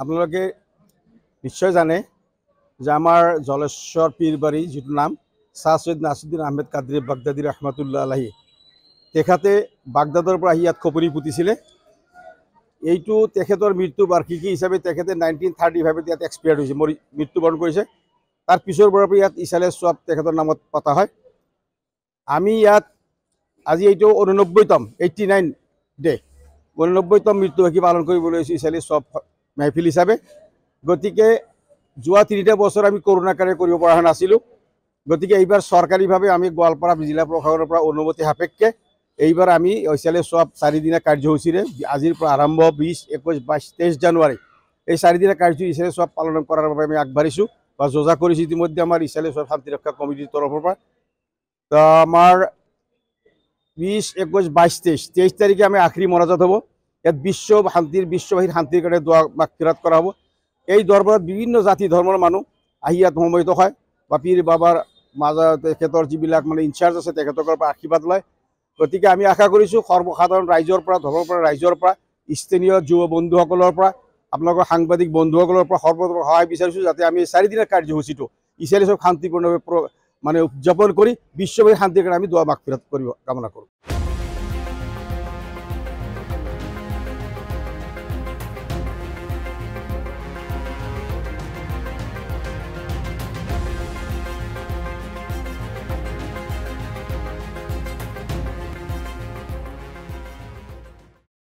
আপোনালোকে নিশ্চয় জানে যে আমাৰ জলেশ্বৰ পীৰবাৰী যিটো নাম শাহ সৈয়দ নাছিৰুদ্দিন আহমেদ কাদৰী বাগদাদী ৰহমাতুল্লাহ আলাইহি তেখেতে বাগদাদৰ পৰা আহি ইয়াত খপৰি পুতিছিলে। এইটো তেখেতৰ মৃত্যু বাৰ্ষিকী হিচাপে তেখেতে 1935 ইয়াত এক্সপায়াৰ্ড হৈছে, মৃত্যুবৰণ কৰিছে। তাৰ পিছৰ পৰা ইয়াত ইছালে সোৱাব তেখেতৰ নামত পতা হয়। আমি ইয়াত আজি এইটো 89তম 89 ডে 89তম মৃত্যুবাৰ্ষিকী পালন কৰিবলৈ লৈছোঁ ইছালে সোৱাব মেহফিল হিচাপে। গতিকে যোৱা 3টা বছৰ আমি কৰোণাকাৰে কৰিব পৰা নাছিলোঁ। গতিকে এইবাৰ চৰকাৰীভাৱে আমি গোৱালপাৰা জিলা প্ৰশাসনৰ পৰা অনুমতি সাপেক্ষে এইবাৰ আমি ইছালে সোৱাব 4 দিনীয়া কাৰ্যসূচীৰে আজিৰ পৰা আৰম্ভ 20, 21, 22, 23 জানুৱাৰী এই 4 দিনীয়া কাৰ্যসূচী ইছালে সোৱাব পালন কৰাৰ বাবে আমি আগবাঢ়িছোঁ বা যোজা কৰিছোঁ ইতিমধ্যে আমাৰ ইছালে সোৱাব শান্তি ৰক্ষা কমিটিৰ তৰফৰ পৰা। তো আমাৰ 20, 21, 22, 23 তাৰিখে আমি আখৰি মনাজাত হ'ব। ইয়াত বিশ্ববাসীৰ শান্তিৰ কাৰণে দোৱা মাগফিৰাত কৰা হ'ব। এই দৰবাৰত বিভিন্ন জাতি ধৰ্মৰ মানুহ আহি ইয়াত সমবেত হয় বা পীৰ বাবাৰ মাজত তেখেতৰ যিবিলাক ইনচাৰ্জ আছে তেখেতৰ পৰা আশীৰ্বাদ লয়। গতিকে আমি আশা কৰিছোঁ সৰ্বসাধাৰণ ৰাইজৰ পৰা ধৰ্মৰ পৰা ৰাইজৰ পৰা স্থানীয় যুৱ বন্ধুসকলৰ পৰা আপোনালোকৰ সাংবাদিক বন্ধুসকলৰ পৰা সৰ্বতৰ সহায় বিচাৰিছোঁ যাতে আমি 4 দিনীয়া কাৰ্যসূচীটো ইছালে সোৱাব শান্তিপূৰ্ণভাৱে উদযাপন কৰি বিশ্ববাসীৰ শান্তিৰ কাৰণে আমি দোৱা মাগফিৰাত কৰিব কামনা কৰোঁ।